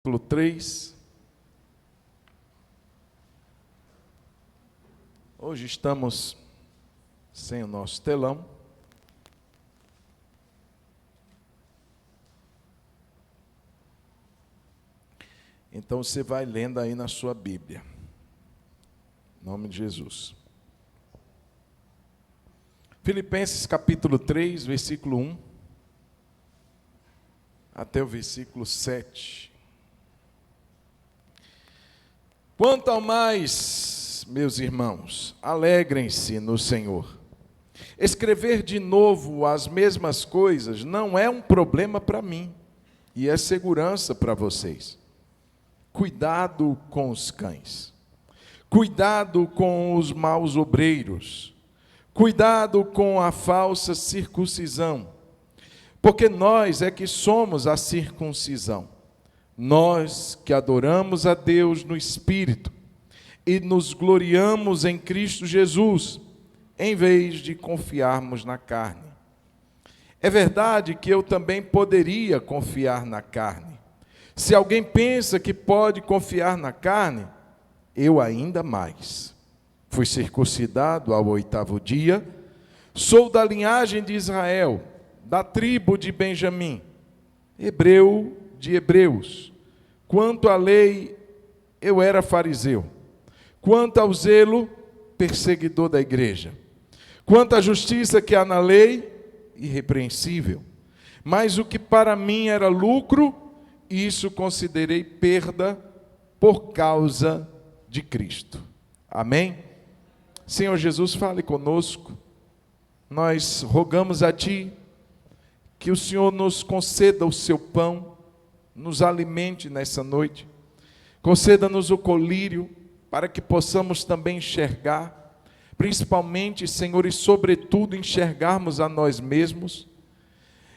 Capítulo 3. Hoje estamos sem o nosso telão. Então você vai lendo aí na sua Bíblia. Em nome de Jesus. Filipenses capítulo 3, versículo 1 até o versículo 7. Quanto ao mais, meus irmãos, alegrem-se no Senhor. Escrever de novo as mesmas coisas não é um problema para mim, e é segurança para vocês. Cuidado com os cães, cuidado com os maus obreiros, cuidado com a falsa circuncisão, porque nós é que somos a circuncisão. Nós que adoramos a Deus no Espírito e nos gloriamos em Cristo Jesus, em vez de confiarmos na carne. É verdade que eu também poderia confiar na carne. Se alguém pensa que pode confiar na carne, eu ainda mais. Fui circuncidado ao 8º dia, sou da linhagem de Israel, da tribo de Benjamim, hebreu de hebreus. Quanto à lei, eu era fariseu. Quanto ao zelo, perseguidor da igreja. Quanto à justiça que há na lei, irrepreensível. Mas o que para mim era lucro, isso considerei perda por causa de Cristo. Amém? Senhor Jesus, fale conosco. Nós rogamos a Ti que o Senhor nos conceda o Seu pão, nos alimente nessa noite, conceda-nos o colírio, para que possamos também enxergar, principalmente, Senhor, e sobretudo enxergarmos a nós mesmos,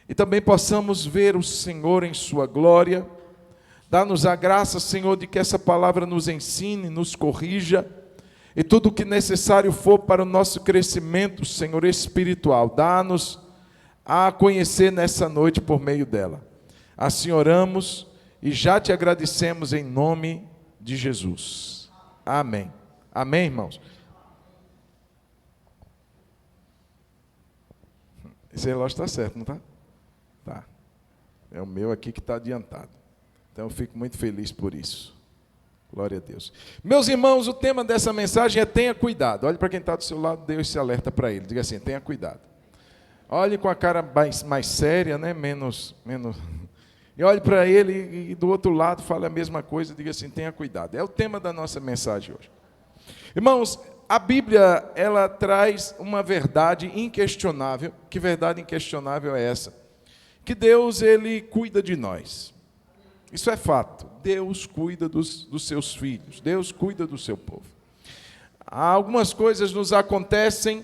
e também possamos ver o Senhor em sua glória. Dá-nos a graça, Senhor, de que essa palavra nos ensine, nos corrija, e tudo o que necessário for para o nosso crescimento, Senhor, espiritual, dá-nos a conhecer nessa noite por meio dela. Assim oramos e já te agradecemos em nome de Jesus. Amém. Amém, irmãos? Esse relógio está certo, não está? Tá. É o meu aqui que está adiantado. Então eu fico muito feliz por isso. Glória a Deus. Meus irmãos, o tema dessa mensagem é tenha cuidado. Olhe para quem está do seu lado, dê esse alerta para ele. Diga assim, tenha cuidado. Olhe com a cara mais séria, né? menos... E olhe para ele e do outro lado fale a mesma coisa, diga assim, tenha cuidado. É o tema da nossa mensagem hoje. Irmãos, a Bíblia, ela traz uma verdade inquestionável. Que verdade inquestionável é essa? Que Deus, Ele cuida de nós. Isso é fato. Deus cuida dos seus filhos. Deus cuida do seu povo. Algumas coisas nos acontecem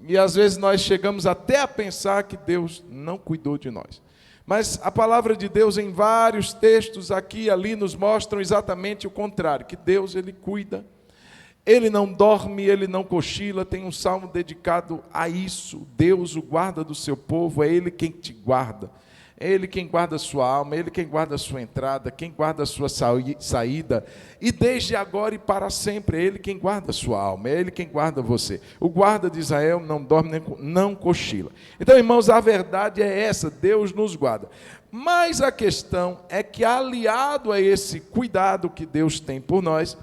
e às vezes nós chegamos até a pensar que Deus não cuidou de nós. Mas a palavra de Deus em vários textos aqui e ali nos mostram exatamente o contrário, que Deus, Ele cuida, Ele não dorme, Ele não cochila. Tem um salmo dedicado a isso. Deus, o guarda do seu povo, é Ele quem te guarda. É Ele quem guarda a sua alma, é Ele quem guarda a sua entrada, quem guarda a sua saída, e desde agora e para sempre, é Ele quem guarda a sua alma, é Ele quem guarda você. O guarda de Israel não dorme, não cochila. Então, irmãos, a verdade é essa, Deus nos guarda. Mas a questão é que, aliado a esse cuidado que Deus tem por nós,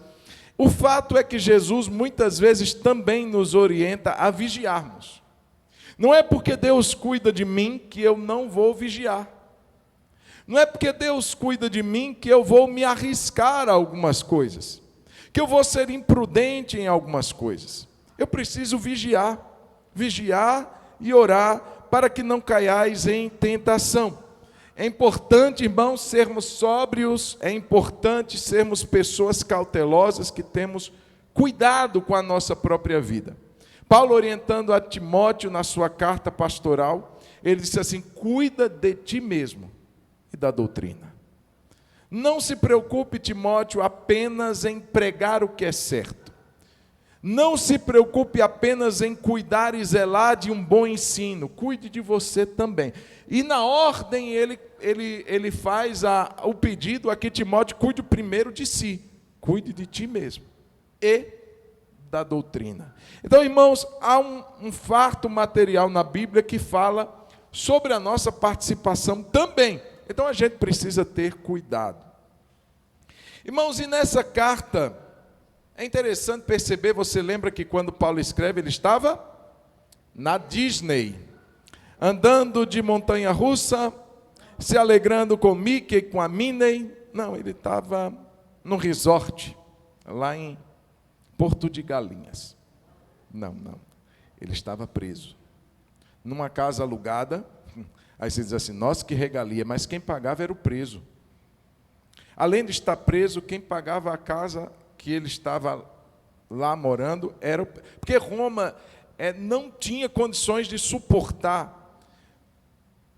o fato é que Jesus muitas vezes também nos orienta a vigiarmos. Não é porque Deus cuida de mim que eu não vou vigiar. Não é porque Deus cuida de mim que eu vou me arriscar a algumas coisas, que eu vou ser imprudente em algumas coisas. Eu preciso vigiar e orar para que não caiais em tentação. É importante, irmãos, sermos sóbrios, é importante sermos pessoas cautelosas que temos cuidado com a nossa própria vida. Paulo, orientando a Timóteo na sua carta pastoral, ele disse assim, cuida de ti mesmo e da doutrina. Não se preocupe, Timóteo, apenas em pregar o que é certo. Não se preocupe apenas em cuidar e zelar de um bom ensino, cuide de você também. E na ordem ele faz o pedido a que Timóteo cuide primeiro de si, cuide de ti mesmo e da doutrina. Então, irmãos, há um farto material na Bíblia que fala sobre a nossa participação também. Então a gente precisa ter cuidado. Irmãos, e nessa carta, é interessante perceber, você lembra que quando Paulo escreve, ele estava na Disney, andando de montanha-russa, se alegrando com Mickey, com a Minnie. Não, ele estava no resort, lá em Porto de Galinhas. Não, ele estava preso, numa casa alugada. Aí você diz assim, nossa, que regalia, mas quem pagava era o preso. Além de estar preso, quem pagava a casa que ele estava lá morando era... Porque Roma não tinha condições de suportar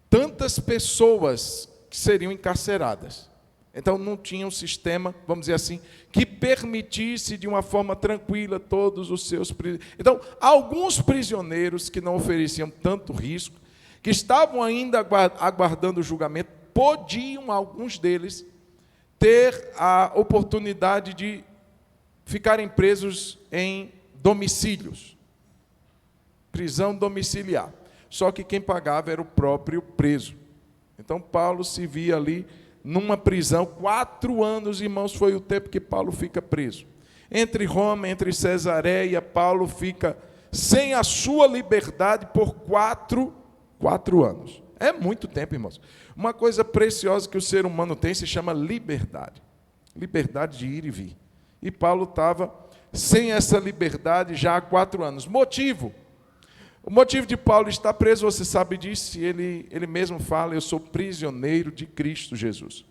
tantas pessoas que seriam encarceradas. Então não tinha um sistema, vamos dizer assim, que permitisse de uma forma tranquila todos os seus prisioneiros. Então, alguns prisioneiros que não ofereciam tanto risco, que estavam ainda aguardando o julgamento, podiam, alguns deles, ter a oportunidade de ficarem presos em domicílios, prisão domiciliar. Só que quem pagava era o próprio preso. Então Paulo se via ali numa prisão, 4 anos, irmãos, foi o tempo que Paulo fica preso. Entre Roma, entre Cesareia, Paulo fica sem a sua liberdade por 4 anos. É muito tempo, irmãos. Uma coisa preciosa que o ser humano tem se chama liberdade. Liberdade de ir e vir. E Paulo estava sem essa liberdade já há 4 anos. O motivo de Paulo estar preso, você sabe disso, ele mesmo fala, eu sou prisioneiro de Cristo Jesus.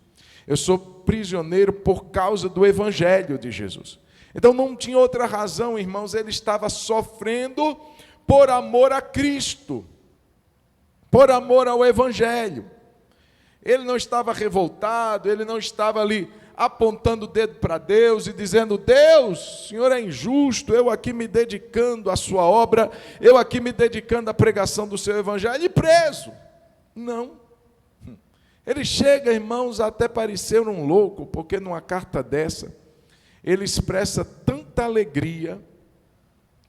Eu sou prisioneiro por causa do Evangelho de Jesus. Então não tinha outra razão, irmãos, ele estava sofrendo por amor a Cristo, por amor ao Evangelho. Ele não estava revoltado, ele não estava ali apontando o dedo para Deus e dizendo, Deus, o Senhor é injusto, eu aqui me dedicando à sua obra, eu aqui me dedicando à pregação do seu Evangelho, e preso. Não. Ele chega, irmãos, até parecer um louco, porque numa carta dessa, ele expressa tanta alegria,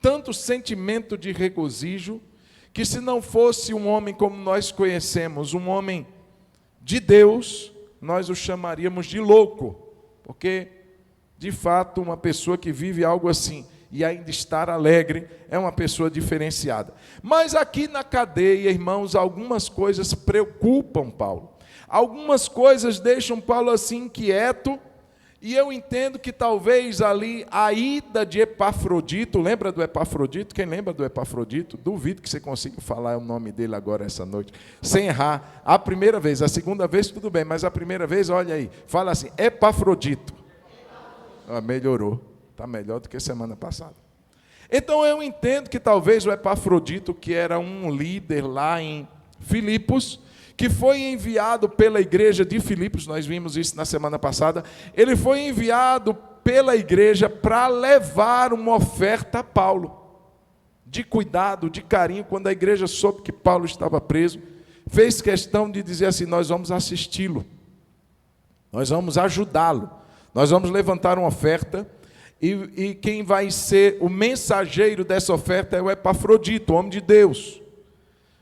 tanto sentimento de regozijo, que se não fosse um homem como nós conhecemos, um homem de Deus, nós o chamaríamos de louco, porque, de fato, uma pessoa que vive algo assim e ainda estar alegre é uma pessoa diferenciada. Mas aqui na cadeia, irmãos, algumas coisas preocupam Paulo. Algumas coisas deixam Paulo assim inquieto, e eu entendo que talvez ali a ida de Epafrodito, lembra do Epafrodito? Quem lembra do Epafrodito? Duvido que você consiga falar o nome dele agora essa noite, sem errar. A primeira vez, a segunda vez tudo bem, mas a primeira vez, olha aí, fala assim, Epafrodito. Melhorou, está melhor do que semana passada. Então eu entendo que talvez o Epafrodito, que era um líder lá em Filipos, que foi enviado pela igreja de Filipos, nós vimos isso na semana passada, ele foi enviado pela igreja para levar uma oferta a Paulo, de cuidado, de carinho, quando a igreja soube que Paulo estava preso, fez questão de dizer assim, nós vamos assisti-lo, nós vamos ajudá-lo, nós vamos levantar uma oferta, e quem vai ser o mensageiro dessa oferta é o Epafrodito, o homem de Deus.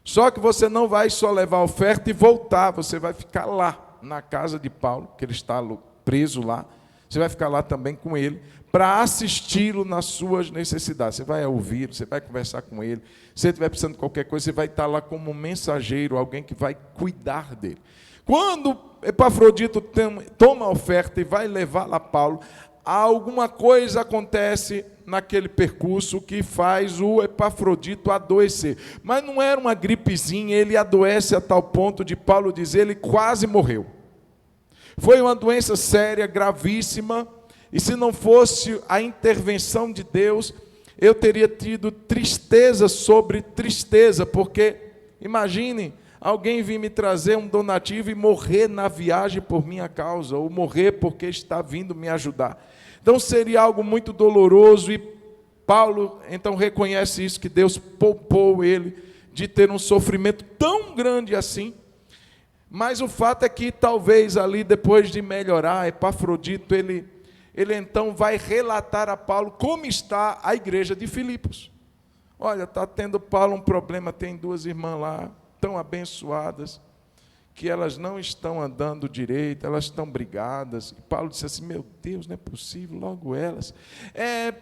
Só que você não vai só levar a oferta e voltar, você vai ficar lá, na casa de Paulo, que ele está preso lá, você vai ficar lá também com ele, para assisti-lo nas suas necessidades. Você vai ouvir, você vai conversar com ele, se ele estiver precisando de qualquer coisa, você vai estar lá como mensageiro, alguém que vai cuidar dele. Quando Epafrodito toma a oferta e vai levar lá a Paulo, alguma coisa acontece naquele percurso que faz o Epafrodito adoecer. Mas não era uma gripezinha, ele adoece a tal ponto de Paulo dizer, ele quase morreu. Foi uma doença séria, gravíssima, e se não fosse a intervenção de Deus, eu teria tido tristeza sobre tristeza, porque, imagine, alguém vir me trazer um donativo e morrer na viagem por minha causa, ou morrer porque está vindo me ajudar. Então seria algo muito doloroso, e Paulo então reconhece isso, que Deus poupou ele de ter um sofrimento tão grande assim. Mas o fato é que talvez ali, depois de melhorar, Epafrodito, ele então vai relatar a Paulo como está a igreja de Filipos. Olha, está tendo Paulo um problema, tem 2 irmãs lá, tão abençoadas, que elas não estão andando direito, elas estão brigadas. E Paulo disse assim, meu Deus, não é possível, logo elas.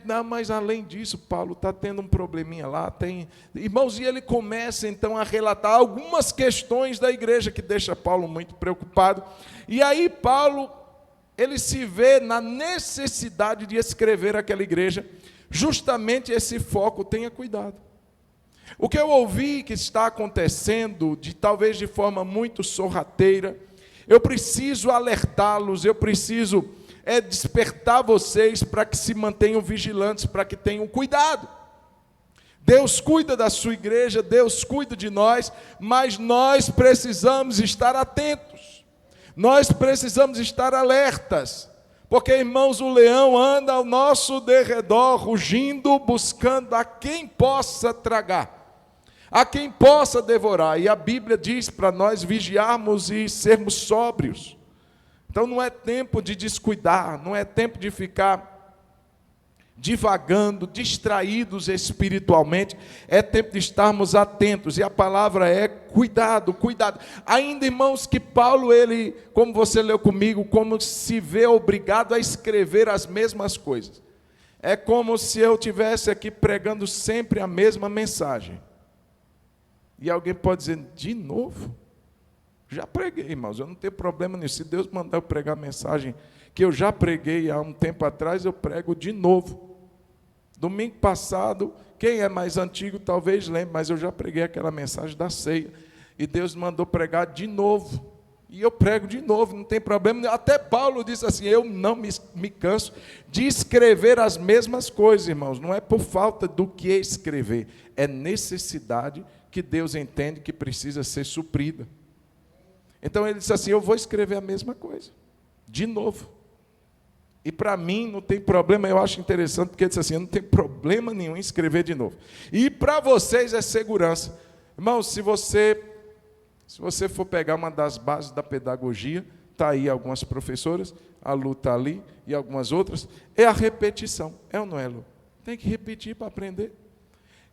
Não, mas além disso, Paulo está tendo um probleminha lá, tem... Irmãos, e ele começa então a relatar algumas questões da igreja que deixa Paulo muito preocupado. E aí Paulo, ele se vê na necessidade de escrever aquela igreja, justamente esse foco, tenha cuidado. O que eu ouvi que está acontecendo, talvez de forma muito sorrateira, eu preciso alertá-los, eu preciso despertar vocês para que se mantenham vigilantes, para que tenham cuidado. Deus cuida da sua igreja, Deus cuida de nós, mas nós precisamos estar atentos, nós precisamos estar alertas, porque, irmãos, o leão anda ao nosso derredor, rugindo, buscando a quem possa tragar, a quem possa devorar. E a Bíblia diz para nós vigiarmos e sermos sóbrios. Então não é tempo de descuidar, não é tempo de ficar divagando, distraídos espiritualmente, é tempo de estarmos atentos, e a palavra é cuidado, cuidado. Ainda, irmãos, que Paulo, ele, como você leu comigo, como se vê obrigado a escrever as mesmas coisas. É como se eu estivesse aqui pregando sempre a mesma mensagem. E alguém pode dizer, de novo? Já preguei, irmãos, eu não tenho problema nisso. Se Deus mandar eu pregar a mensagem que eu já preguei há um tempo atrás, eu prego de novo. Domingo passado, quem é mais antigo talvez lembre, mas eu já preguei aquela mensagem da ceia. E Deus mandou pregar de novo. E eu prego de novo, não tem problema. Até Paulo disse assim, eu não me canso de escrever as mesmas coisas, irmãos. Não é por falta do que escrever, é necessidade que Deus entende que precisa ser suprida. Então ele disse assim, eu vou escrever a mesma coisa, de novo. E para mim não tem problema, eu acho interessante, porque ele disse assim, não tem problema nenhum em escrever de novo. E para vocês é segurança. Irmãos, se você for pegar uma das bases da pedagogia, está aí algumas professoras, a Lu está ali, e algumas outras, é a repetição. É ou não é, Lu? Tem que repetir para aprender.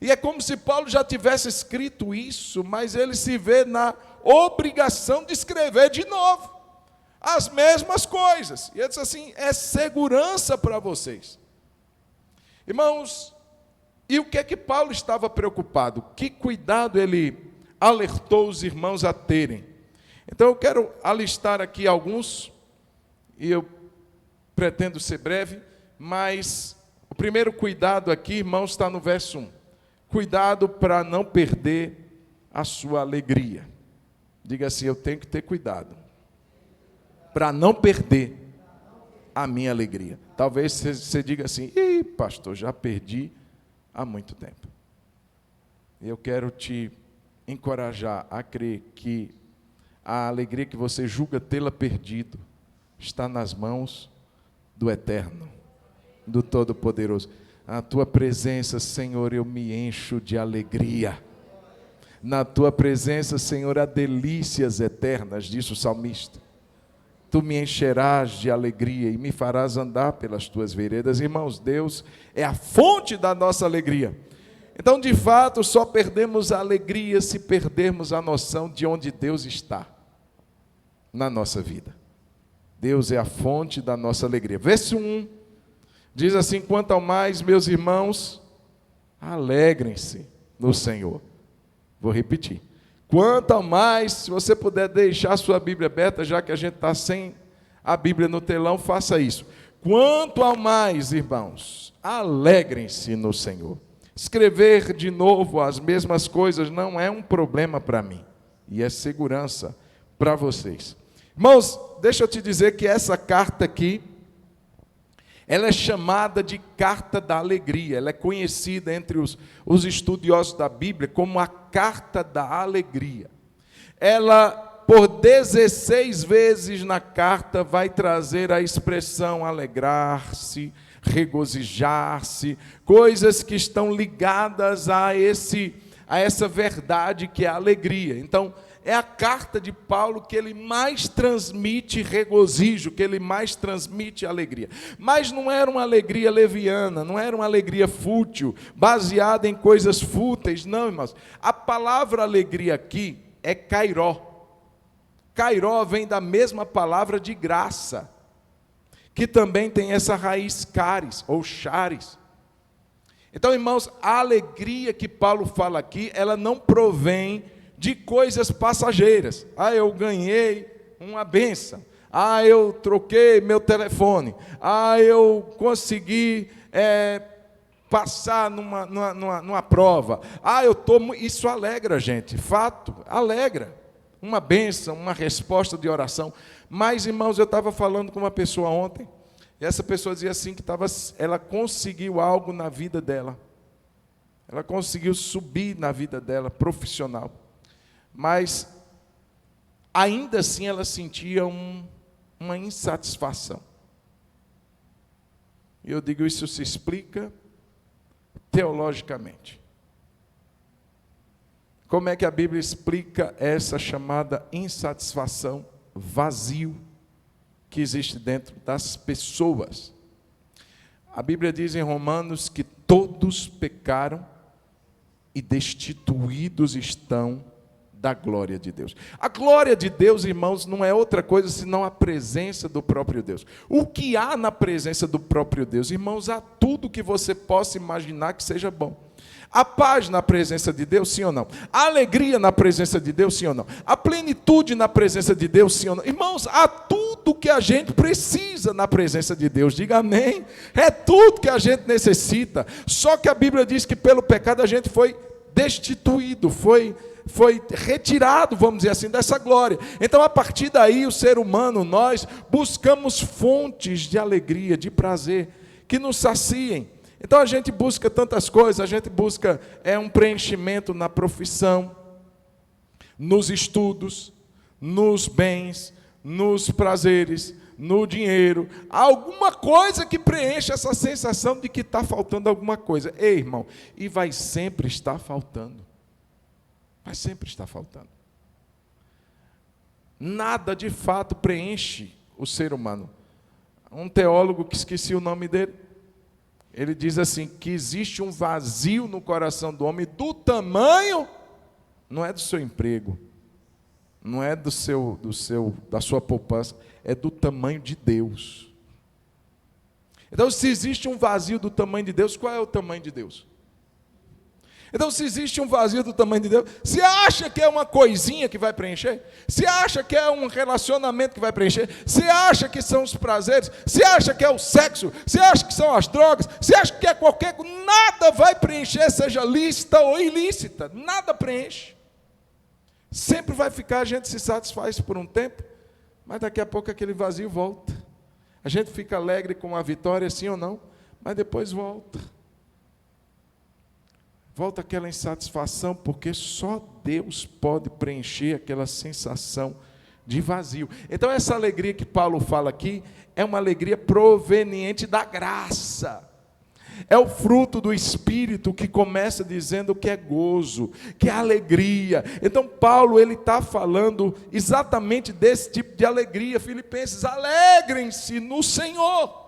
E é como se Paulo já tivesse escrito isso, mas ele se vê na obrigação de escrever de novo as mesmas coisas. E ele disse assim, é segurança para vocês. Irmãos, e o que é que Paulo estava preocupado? Que cuidado ele alertou os irmãos a terem? Então eu quero alistar aqui alguns, e eu pretendo ser breve, mas o primeiro cuidado aqui, irmãos, está no verso 1. Cuidado para não perder a sua alegria. Diga assim, eu tenho que ter cuidado para não perder a minha alegria. Talvez você diga assim, ih, pastor, já perdi há muito tempo. Eu quero te encorajar a crer que a alegria que você julga tê-la perdido está nas mãos do Eterno, do Todo-Poderoso. A tua presença, Senhor, eu me encho de alegria. Na tua presença, Senhor, há delícias eternas, disse o salmista. Tu me encherás de alegria e me farás andar pelas tuas veredas. Irmãos, Deus é a fonte da nossa alegria. Então, de fato, só perdemos a alegria se perdermos a noção de onde Deus está na nossa vida. Deus é a fonte da nossa alegria. Verso 1 diz assim, quanto ao mais, meus irmãos, alegrem-se no Senhor. Vou repetir. Quanto ao mais, se você puder deixar a sua Bíblia aberta, já que a gente está sem a Bíblia no telão, faça isso. Quanto ao mais, irmãos, alegrem-se no Senhor. Escrever de novo as mesmas coisas não é um problema para mim, e é segurança para vocês. Irmãos, deixa eu te dizer que essa carta aqui, ela é chamada de carta da alegria, ela é conhecida entre os estudiosos da Bíblia como a carta da alegria. Ela, por 16 vezes na carta, vai trazer a expressão alegrar-se, regozijar-se, coisas que estão ligadas a essa verdade que é a alegria. Então, é a carta de Paulo que ele mais transmite regozijo, que ele mais transmite alegria. Mas não era uma alegria leviana, não era uma alegria fútil, baseada em coisas fúteis, não, irmãos. A palavra alegria aqui é kairó. Kairó vem da mesma palavra de graça, que também tem essa raiz caris, ou charis. Então, irmãos, a alegria que Paulo fala aqui, ela não provém de coisas passageiras. Eu ganhei uma bênção. Eu troquei meu telefone. Eu consegui passar numa prova. Isso alegra a gente, fato, alegra. Uma bênção, uma resposta de oração. Mas, irmãos, eu estava falando com uma pessoa ontem, e essa pessoa dizia assim que ela conseguiu algo na vida dela. Ela conseguiu subir na vida dela, profissional. Mas, ainda assim, ela sentia uma insatisfação. E eu digo, isso se explica teologicamente. Como é que a Bíblia explica essa chamada insatisfação, vazio, que existe dentro das pessoas? A Bíblia diz em Romanos que todos pecaram e destituídos estão da glória de Deus. A glória de Deus, irmãos, não é outra coisa senão a presença do próprio Deus. O que há na presença do próprio Deus? Irmãos, há tudo que você possa imaginar que seja bom. A paz na presença de Deus, sim ou não? A alegria na presença de Deus, sim ou não? A plenitude na presença de Deus, sim ou não? Irmãos, há tudo que a gente precisa na presença de Deus. Diga amém. É tudo que a gente necessita. Só que a Bíblia diz que pelo pecado a gente foi destituído, foi retirado, vamos dizer assim, dessa glória. Então, a partir daí, o ser humano, nós buscamos fontes de alegria, de prazer, que nos saciem. Então, a gente busca tantas coisas, a gente busca um preenchimento na profissão, nos estudos, nos bens, nos prazeres, no dinheiro, alguma coisa que preencha essa sensação de que está faltando alguma coisa. Ei, irmão, e vai sempre estar faltando. Vai sempre estar faltando. Nada de fato preenche o ser humano. Um teólogo que esqueci o nome dele, ele diz assim, que existe um vazio no coração do homem do tamanho, não é do seu emprego, não é da sua poupança, é do tamanho de Deus. Então, se existe um vazio do tamanho de Deus, qual é o tamanho de Deus? Então, se existe um vazio do tamanho de Deus, se acha que é uma coisinha que vai preencher? Se acha que é um relacionamento que vai preencher? Se acha que são os prazeres? Se acha que é o sexo? Se acha que são as drogas? Se acha que é qualquer coisa? Nada vai preencher, seja lícita ou ilícita. Nada preenche. Sempre vai ficar, a gente se satisfaz por um tempo, mas daqui a pouco aquele vazio volta. A gente fica alegre com a vitória, sim ou não, mas depois volta. Volta aquela insatisfação, porque só Deus pode preencher aquela sensação de vazio. Então, essa alegria que Paulo fala aqui, é uma alegria proveniente da graça. É o fruto do Espírito que começa dizendo que é gozo, que é alegria. Então, Paulo, ele está falando exatamente desse tipo de alegria. Filipenses, alegrem-se no Senhor.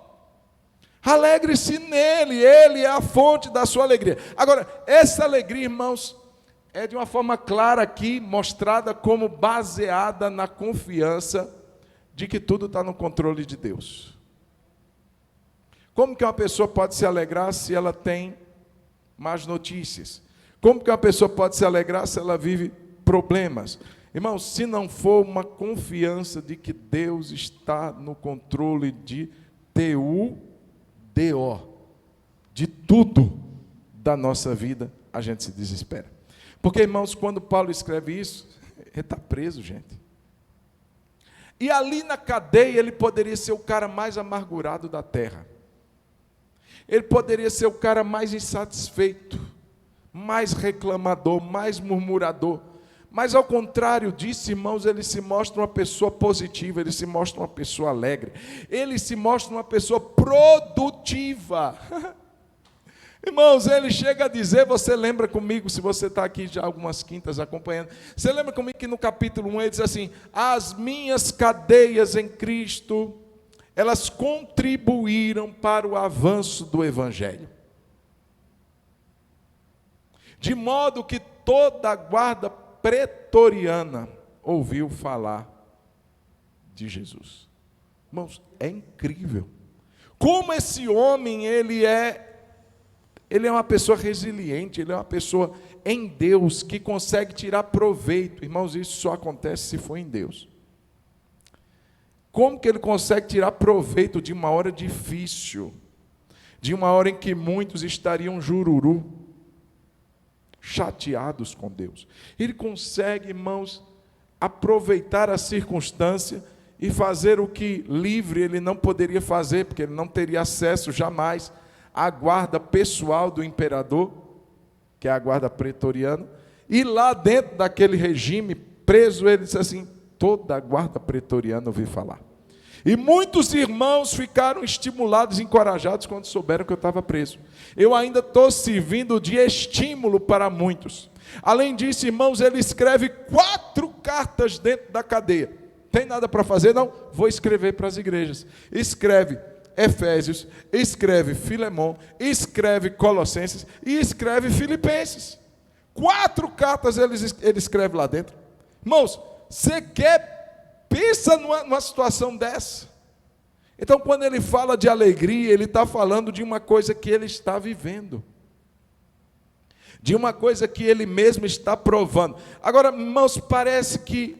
Alegre-se nele, ele é a fonte da sua alegria. Agora, essa alegria, irmãos, é de uma forma clara aqui, mostrada como baseada na confiança de que tudo está no controle de Deus. Como que uma pessoa pode se alegrar se ela tem más notícias? Como que uma pessoa pode se alegrar se ela vive problemas? Irmãos, se não for uma confiança de que Deus está no controle de de tudo da nossa vida, a gente se desespera. Porque, irmãos, quando Paulo escreve isso, ele está preso, gente. E ali na cadeia, ele poderia ser o cara mais amargurado da terra. Ele poderia ser o cara mais insatisfeito, mais reclamador, mais murmurador. Mas ao contrário disso, irmãos, ele se mostra uma pessoa positiva, ele se mostra uma pessoa alegre, ele se mostra uma pessoa produtiva. Irmãos, ele chega a dizer, você lembra comigo, se você está aqui já algumas quintas acompanhando, você lembra comigo que no capítulo 1 ele diz assim: as minhas cadeias em Cristo, elas contribuíram para o avanço do Evangelho. De modo que toda a guarda pretoriana ouviu falar de Jesus. Irmãos, é incrível. Como esse homem, ele é uma pessoa resiliente, ele é uma pessoa em Deus, que consegue tirar proveito. Irmãos, isso só acontece se for em Deus. Como que ele consegue tirar proveito de uma hora difícil, de uma hora em que muitos estariam jururu, chateados com Deus? Ele consegue, irmãos, aproveitar a circunstância e fazer o que livre ele não poderia fazer, porque ele não teria acesso jamais à guarda pessoal do imperador, que é a guarda pretoriana, e lá dentro daquele regime, preso, ele disse assim: toda a guarda pretoriana ouvi falar. E muitos irmãos ficaram estimulados, encorajados, quando souberam que eu estava preso. Eu ainda estou servindo de estímulo para muitos. Além disso, irmãos, ele escreve 4 cartas dentro da cadeia. Tem nada para fazer? Não? Vou escrever para as igrejas. Escreve Efésios, escreve Filemão, escreve Colossenses e escreve Filipenses. 4 cartas ele escreve lá dentro. Irmãos, você pensa numa situação dessa? Então, quando ele fala de alegria, ele está falando de uma coisa que ele está vivendo, de uma coisa que ele mesmo está provando. Agora, irmãos, parece que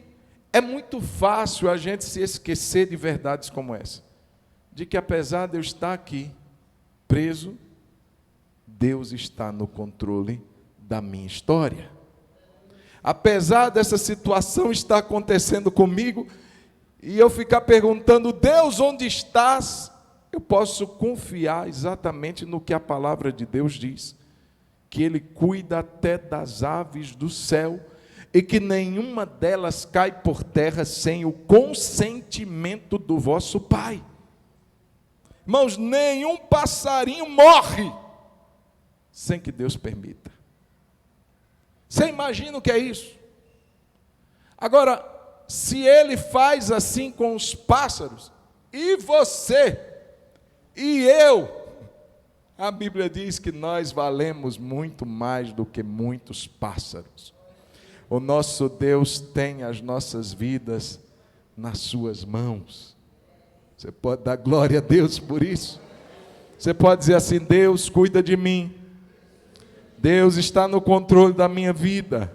é muito fácil a gente se esquecer de verdades como essa, de que apesar de eu estar aqui, preso, Deus está no controle da minha história. Apesar dessa situação estar acontecendo comigo, e eu ficar perguntando: Deus, onde estás? Eu posso confiar exatamente no que a palavra de Deus diz, que Ele cuida até das aves do céu, e que nenhuma delas cai por terra sem o consentimento do vosso Pai. Irmãos, nenhum passarinho morre sem que Deus permita. Você imagina o que é isso? Agora, se Ele faz assim com os pássaros, e você, e eu, a Bíblia diz que nós valemos muito mais do que muitos pássaros. O nosso Deus tem as nossas vidas nas suas mãos. Você pode dar glória a Deus por isso? Você pode dizer assim: Deus cuida de mim, Deus está no controle da minha vida,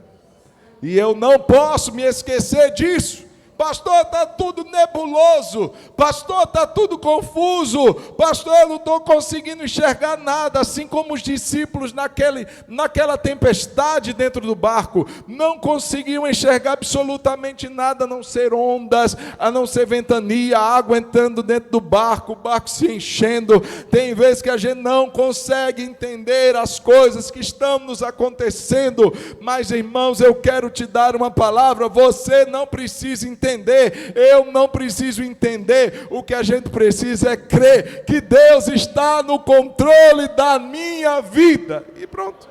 e eu não posso me esquecer disso. Pastor, está tudo nebuloso, pastor, está tudo confuso, pastor, eu não estou conseguindo enxergar nada, assim como os discípulos naquela tempestade dentro do barco, não conseguiam enxergar absolutamente nada, a não ser ondas, a não ser ventania, água entrando dentro do barco, o barco se enchendo. Tem vezes que a gente não consegue entender as coisas que estão nos acontecendo, mas, irmãos, eu quero te dar uma palavra: você não precisa entender, eu não preciso entender, o que a gente precisa é crer que Deus está no controle da minha vida, e pronto.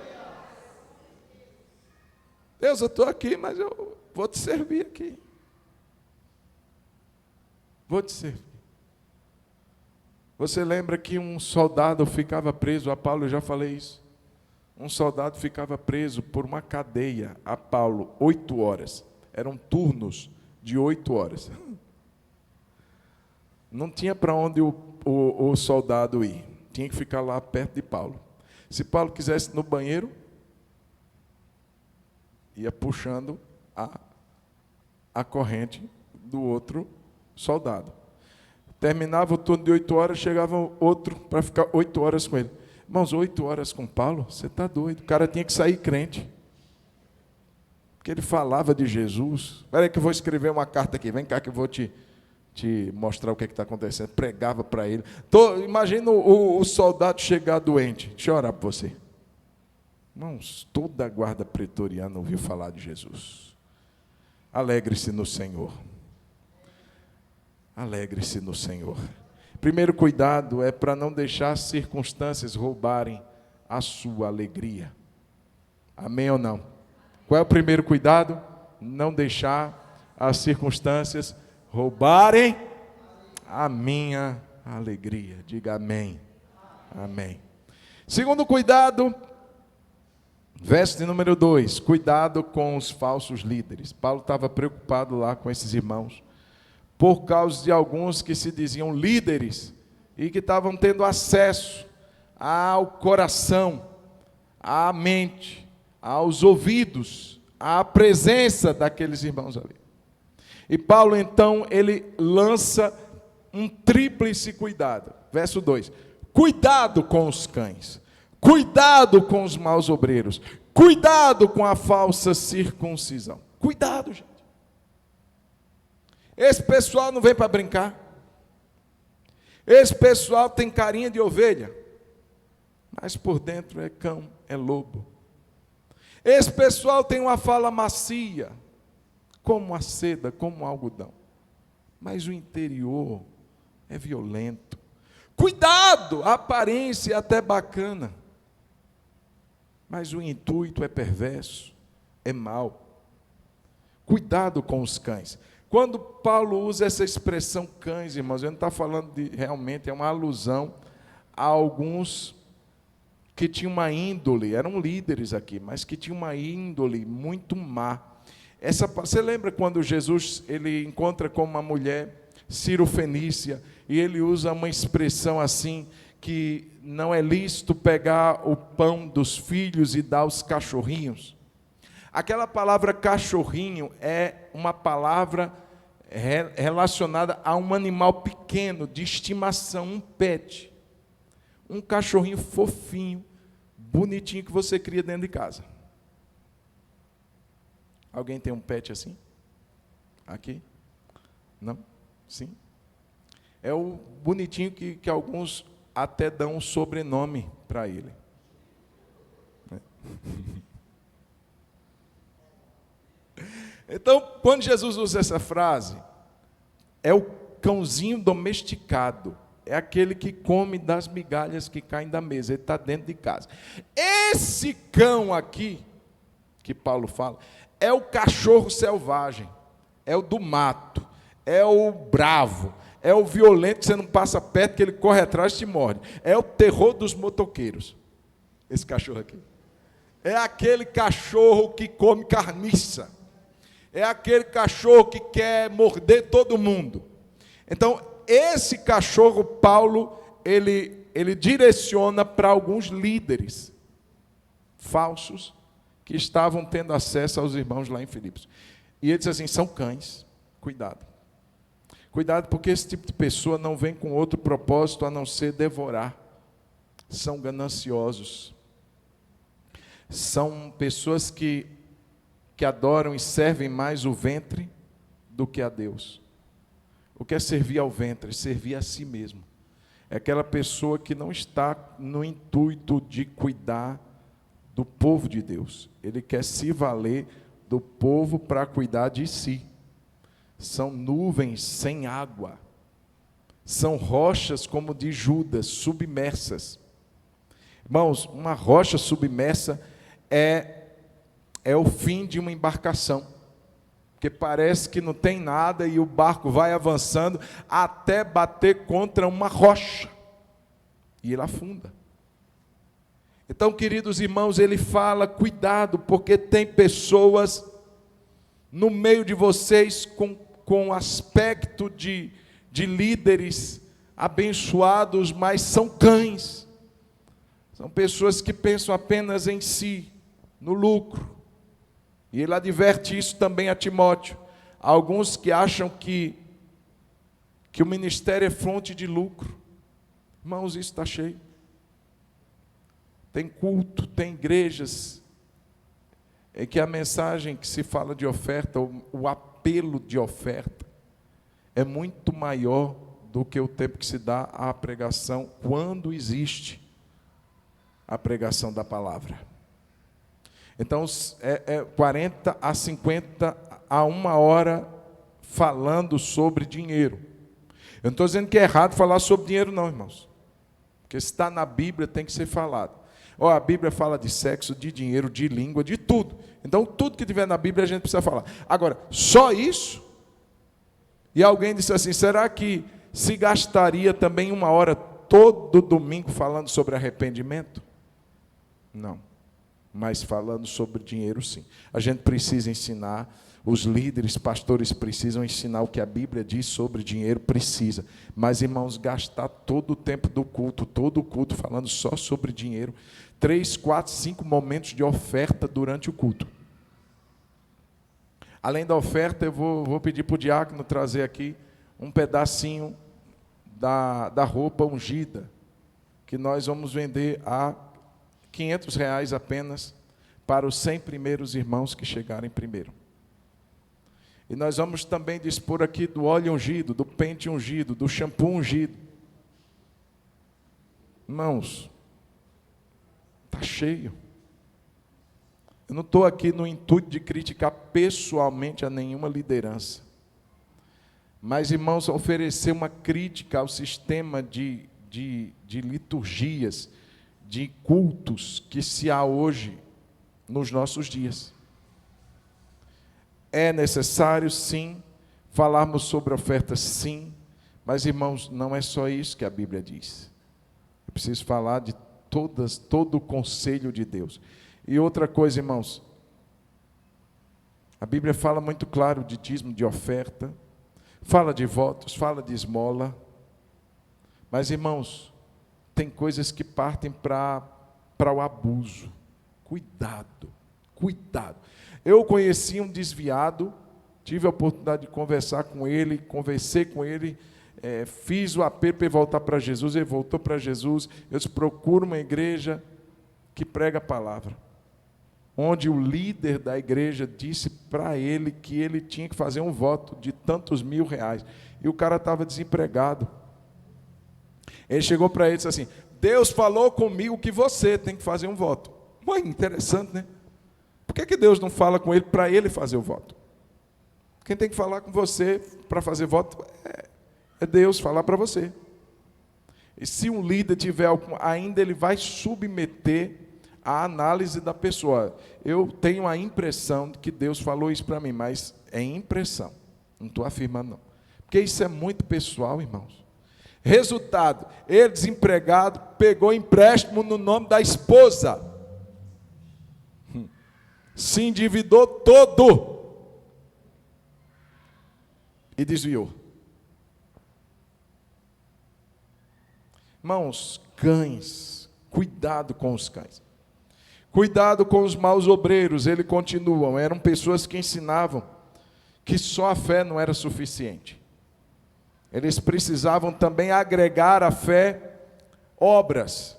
Deus, eu estou aqui, mas eu vou te servir aqui, vou te servir. Você lembra que um soldado ficava preso a Paulo? Eu já falei isso. Um soldado ficava preso por uma cadeia a Paulo 8 horas, eram turnos de 8 horas. Não tinha para onde o soldado ir, tinha que ficar lá perto de Paulo. Se Paulo quisesse ir no banheiro, ia puxando a corrente do outro soldado. Terminava o turno de 8 horas, chegava outro para ficar 8 horas com ele. Irmãos, 8 horas com Paulo? Você está doido, o cara tinha que sair crente, que ele falava de Jesus. Espera aí que eu vou escrever uma carta aqui, vem cá que eu vou te mostrar o que está acontecendo. Pregava para ele. Imagina o soldado chegar doente. Deixa eu orar por você. Irmãos, toda a guarda pretoriana ouviu falar de Jesus. Alegre-se no Senhor. Alegre-se no Senhor. Primeiro cuidado é para não deixar as circunstâncias roubarem a sua alegria. Amém ou não? Qual é o primeiro cuidado? Não deixar as circunstâncias roubarem a minha alegria. Diga amém. Amém. Segundo cuidado, verso de número 2, cuidado com os falsos líderes. Paulo estava preocupado lá com esses irmãos, por causa de alguns que se diziam líderes e que estavam tendo acesso ao coração, à mente, aos ouvidos, à presença daqueles irmãos ali. E Paulo, então, ele lança um tríplice cuidado. Verso 2, cuidado com os cães, cuidado com os maus obreiros, cuidado com a falsa circuncisão. Cuidado, gente. Esse pessoal não vem para brincar. Esse pessoal tem carinha de ovelha, mas por dentro é cão, é lobo. Esse pessoal tem uma fala macia, como a seda, como o algodão, mas o interior é violento. Cuidado, a aparência é até bacana, mas o intuito é perverso, é mau. Cuidado com os cães. Quando Paulo usa essa expressão cães, irmãos, ele não está falando de, realmente, é uma alusão a alguns que tinham uma índole, eram líderes aqui, mas que tinham uma índole muito má. Você lembra quando Jesus ele encontra com uma mulher cirofenícia, e ele usa uma expressão assim, que não é lícito pegar o pão dos filhos e dar aos cachorrinhos? Aquela palavra cachorrinho é uma palavra relacionada a um animal pequeno, de estimação, um pet. Um cachorrinho fofinho, bonitinho, que você cria dentro de casa. Alguém tem um pet assim? Aqui? Não? Sim? É o bonitinho que alguns até dão um sobrenome para ele. Então, quando Jesus usa essa frase, é o cãozinho domesticado, é aquele que come das migalhas que caem da mesa, ele está dentro de casa. Esse cão aqui, que Paulo fala, é o cachorro selvagem, é o do mato, é o bravo, é o violento que você não passa perto, que ele corre atrás e te morde. É o terror dos motoqueiros, esse cachorro aqui. É aquele cachorro que come carniça. É aquele cachorro que quer morder todo mundo. Então, esse cachorro, Paulo, ele direciona para alguns líderes falsos que estavam tendo acesso aos irmãos lá em Filipos. E ele diz assim, são cães, cuidado. Cuidado, porque esse tipo de pessoa não vem com outro propósito a não ser devorar. São gananciosos. São pessoas que adoram e servem mais o ventre do que a Deus. O que é servir ao ventre? Servir a si mesmo. É aquela pessoa que não está no intuito de cuidar do povo de Deus. Ele quer se valer do povo para cuidar de si. São nuvens sem água. São rochas, como diz Judas, submersas. Irmãos, uma rocha submersa é o fim de uma embarcação, porque parece que não tem nada e o barco vai avançando até bater contra uma rocha, e ele afunda. Então, queridos irmãos, ele fala, cuidado, porque tem pessoas no meio de vocês com aspecto de líderes abençoados, mas são cães, são pessoas que pensam apenas em si, no lucro. E ele adverte isso também a Timóteo. Há alguns que acham que o ministério é fonte de lucro. Irmãos, isso está cheio. Tem culto, tem igrejas em que a mensagem que se fala de oferta, o apelo de oferta, é muito maior do que o tempo que se dá à pregação, quando existe a pregação da palavra. Então, 40 a 50 a 1 hora falando sobre dinheiro. Eu não estou dizendo que é errado falar sobre dinheiro, não, irmãos. Porque se está na Bíblia, tem que ser falado. A Bíblia fala de sexo, de dinheiro, de língua, de tudo. Então, tudo que tiver na Bíblia, a gente precisa falar. Agora, só isso? E alguém disse assim, será que se gastaria também 1 hora todo domingo falando sobre arrependimento? Não. Mas falando sobre dinheiro, sim. A gente precisa ensinar, os líderes, pastores precisam ensinar o que a Bíblia diz sobre dinheiro, precisa. Mas, irmãos, gastar todo o tempo do culto, todo o culto falando só sobre dinheiro, 3, 4, 5 momentos de oferta durante o culto. Além da oferta, eu vou pedir para o diácono trazer aqui um pedacinho da roupa ungida, que nós vamos vender a R$500 apenas para os 100 primeiros irmãos que chegarem primeiro. E nós vamos também dispor aqui do óleo ungido, do pente ungido, do shampoo ungido. Irmãos, está cheio. Eu não estou aqui no intuito de criticar pessoalmente a nenhuma liderança. Mas, irmãos, oferecer uma crítica ao sistema de liturgias, de cultos que se há hoje nos nossos dias. É necessário, sim, falarmos sobre ofertas, sim, mas, irmãos, não é só isso que a Bíblia diz. Eu preciso falar de todo o conselho de Deus. E outra coisa, irmãos, a Bíblia fala muito claro de dízimo, de oferta, fala de votos, fala de esmola, mas, irmãos, tem coisas que partem para o abuso. Cuidado, cuidado. Eu conheci um desviado, tive a oportunidade de conversar com ele, conversei com ele, fiz o apelo para ele voltar para Jesus, ele voltou para Jesus. Eu disse, procura uma igreja que prega a palavra, onde o líder da igreja disse para ele que ele tinha que fazer um voto de tantos R$1.000, e o cara estava desempregado. Ele chegou para ele e disse assim, Deus falou comigo que você tem que fazer um voto. Ué, interessante, né? Por que Deus não fala com ele para ele fazer o voto? Quem tem que falar com você para fazer voto é Deus falar para você. E se um líder tiver ainda, ele vai submeter a análise da pessoa. Eu tenho a impressão de que Deus falou isso para mim, mas é impressão, não estou afirmando não. Porque isso é muito pessoal, irmãos. Resultado, ele desempregado, pegou empréstimo no nome da esposa. Se endividou todo. E desviou. Irmãos, cães, cuidado com os cães. Cuidado com os maus obreiros, eles continuam. Eram pessoas que ensinavam que só a fé não era suficiente. Eles precisavam também agregar à fé obras.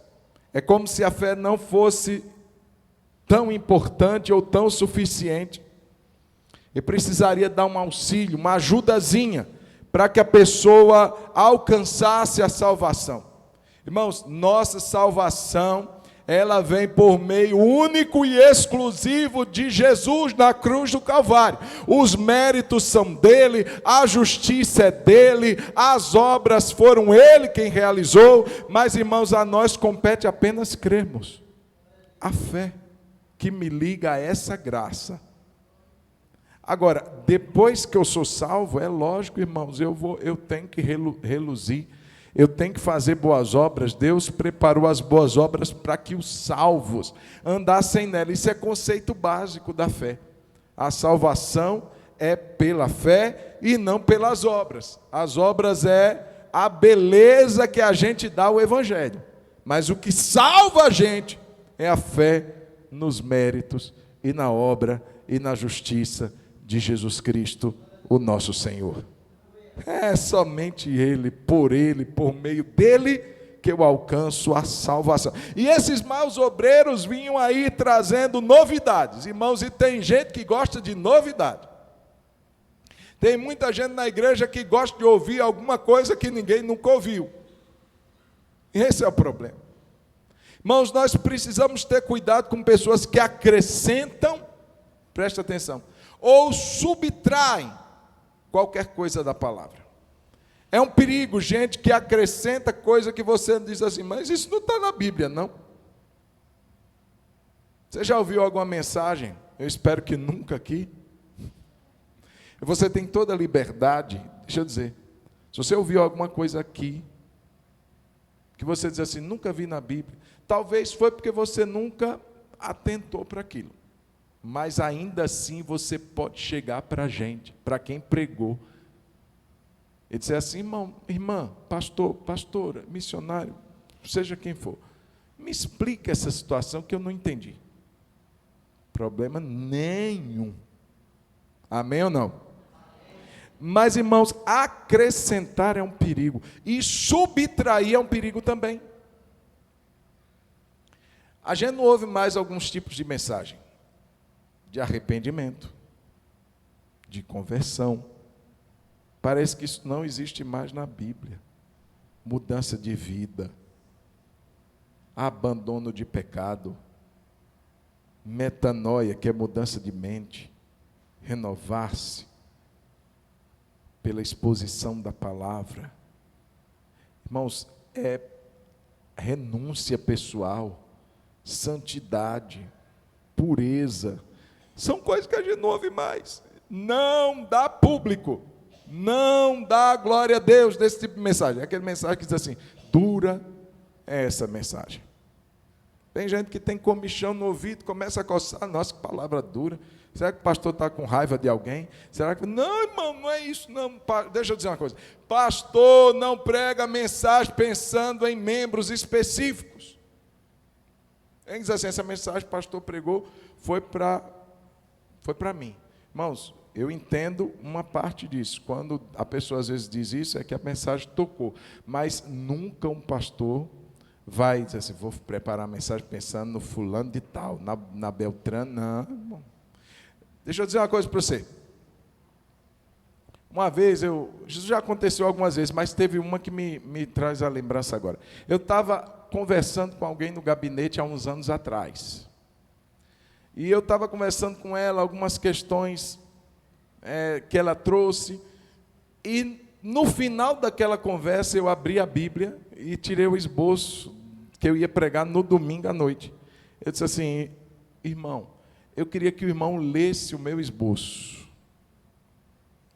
É como se a fé não fosse tão importante ou tão suficiente. E precisaria dar um auxílio, uma ajudazinha, para que a pessoa alcançasse a salvação. Irmãos, nossa salvação, ela vem por meio único e exclusivo de Jesus na cruz do Calvário. Os méritos são dele, a justiça é dele, as obras foram ele quem realizou, mas, irmãos, a nós compete apenas crermos. A fé que me liga a essa graça. Agora, depois que eu sou salvo, é lógico, irmãos, eu tenho que reluzir, eu tenho que fazer boas obras. Deus preparou as boas obras para que os salvos andassem nela. Isso é conceito básico da fé. A salvação é pela fé e não pelas obras. As obras é a beleza que a gente dá ao Evangelho. Mas o que salva a gente é a fé nos méritos e na obra e na justiça de Jesus Cristo, o nosso Senhor. É somente Ele, por meio dEle, que eu alcanço a salvação. E esses maus obreiros vinham aí trazendo novidades, irmãos, e tem gente que gosta de novidade. Tem muita gente na igreja que gosta de ouvir alguma coisa que ninguém nunca ouviu. E esse é o problema. Irmãos, nós precisamos ter cuidado com pessoas que acrescentam, presta atenção, ou subtraem qualquer coisa da palavra. É um perigo, gente que acrescenta coisa que você diz assim, mas isso não está na Bíblia, não. Você já ouviu alguma mensagem? Eu espero que nunca aqui. Você tem toda a liberdade, deixa eu dizer, se você ouviu alguma coisa aqui, que você diz assim, nunca vi na Bíblia, talvez foi porque você nunca atentou para aquilo. Mas ainda assim você pode chegar para a gente, para quem pregou, e dizer assim, irmão, irmã, pastor, pastora, missionário, seja quem for, me explica essa situação que eu não entendi. Problema nenhum. Amém ou não? Amém. Mas, irmãos, acrescentar é um perigo, e subtrair é um perigo também. A gente não ouve mais alguns tipos de mensagem, de arrependimento, de conversão. Parece que isso não existe mais na Bíblia. Mudança de vida, abandono de pecado, metanoia, que é mudança de mente, renovar-se pela exposição da palavra. Irmãos, é renúncia pessoal, santidade, pureza, são coisas que a gente não ouve mais. Não dá público, não dá glória a Deus desse tipo de mensagem. É aquele mensagem que diz assim, dura é essa mensagem. Tem gente que tem comichão no ouvido, começa a coçar, nossa, que palavra dura. Será que o pastor está com raiva de alguém? Será que... Não, irmão, não é isso, não. Deixa eu dizer uma coisa. Pastor não prega mensagem pensando em membros específicos. Ele diz assim, essa mensagem que o pastor pregou foi para mim. Irmãos, eu entendo uma parte disso. Quando a pessoa às vezes diz isso, é que a mensagem tocou. Mas nunca um pastor vai dizer assim, vou preparar a mensagem pensando no fulano de tal, na Beltrana. Não, irmão. Deixa eu dizer uma coisa para você. Uma vez, isso já aconteceu algumas vezes, mas teve uma que me traz a lembrança agora. Eu estava conversando com alguém no gabinete há uns anos atrás. E eu estava conversando com ela algumas questões que ela trouxe. E no final daquela conversa, eu abri a Bíblia e tirei o esboço que eu ia pregar no domingo à noite. Eu disse assim, irmão, eu queria que o irmão lesse o meu esboço.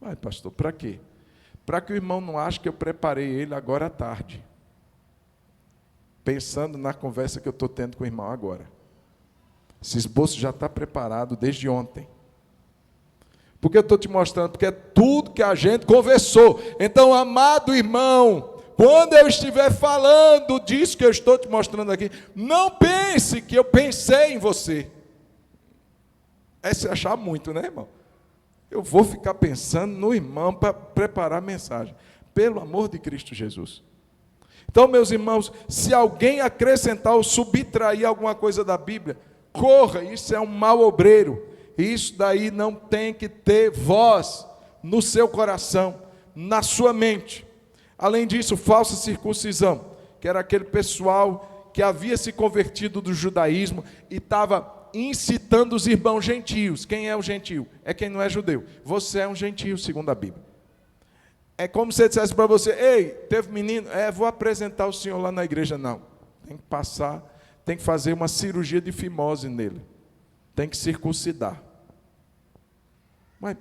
Mas, pastor, para quê? Para que o irmão não ache que eu preparei ele agora à tarde, pensando na conversa que eu estou tendo com o irmão agora. Esse esboço já está preparado desde ontem. Porque eu estou te mostrando, porque é tudo que a gente conversou. Então, amado irmão, quando eu estiver falando disso que eu estou te mostrando aqui, não pense que eu pensei em você. É se achar muito, né, irmão? Eu vou ficar pensando no irmão para preparar a mensagem. Pelo amor de Cristo Jesus. Então, meus irmãos, se alguém acrescentar ou subtrair alguma coisa da Bíblia, corra, isso é um mau obreiro. Isso daí não tem que ter voz no seu coração, na sua mente. Além disso, falsa circuncisão, que era aquele pessoal que havia se convertido do judaísmo e estava incitando os irmãos gentios. Quem é o gentio? É quem não é judeu. Você é um gentio, segundo a Bíblia. É como se eu dissesse para você, ei, teve menino? Vou apresentar o senhor lá na igreja. Não, tem que passar, tem que fazer uma cirurgia de fimose nele. Tem que circuncidar. Mas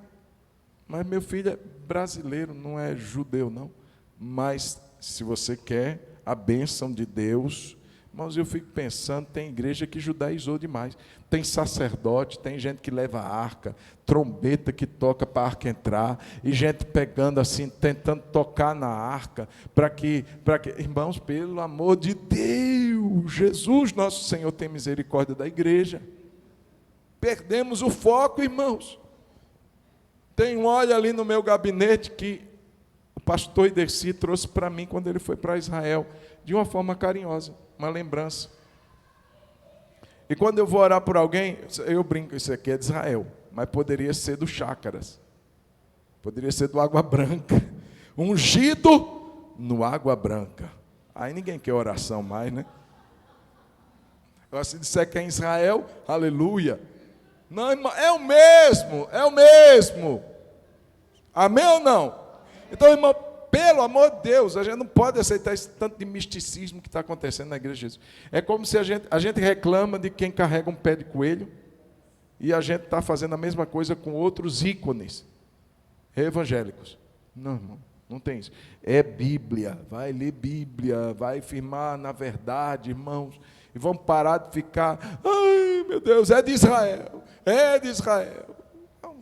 meu filho é brasileiro, não é judeu, não. Mas, se você quer a bênção de Deus... Irmãos, eu fico pensando, tem igreja que judaizou demais. Tem sacerdote, tem gente que leva a arca, trombeta que toca para a arca entrar, e gente pegando assim, tentando tocar na arca, para que... Irmãos, pelo amor de Deus, Jesus, nosso Senhor, tem misericórdia da igreja. Perdemos o foco, irmãos. Tem um óleo ali no meu gabinete que o pastor Iderci trouxe para mim quando ele foi para Israel, de uma forma carinhosa, uma lembrança. E quando eu vou orar por alguém, eu brinco, isso aqui é de Israel, mas poderia ser do Chácaras, poderia ser do Água Branca, ungido no Água Branca. Aí ninguém quer oração mais, né? Agora, se disser que é em Israel, aleluia. Não, irmão, é o mesmo, é o mesmo. Amém ou não? Então, irmão, pelo amor de Deus, a gente não pode aceitar esse tanto de misticismo que está acontecendo na igreja de Jesus. É como se a gente reclama de quem carrega um pé de coelho e a gente está fazendo a mesma coisa com outros ícones evangélicos. Não, irmão, não tem isso. É Bíblia, vai ler Bíblia, vai firmar na verdade, irmãos, e vamos parar de ficar, ai meu Deus, é de Israel, é de Israel. Não.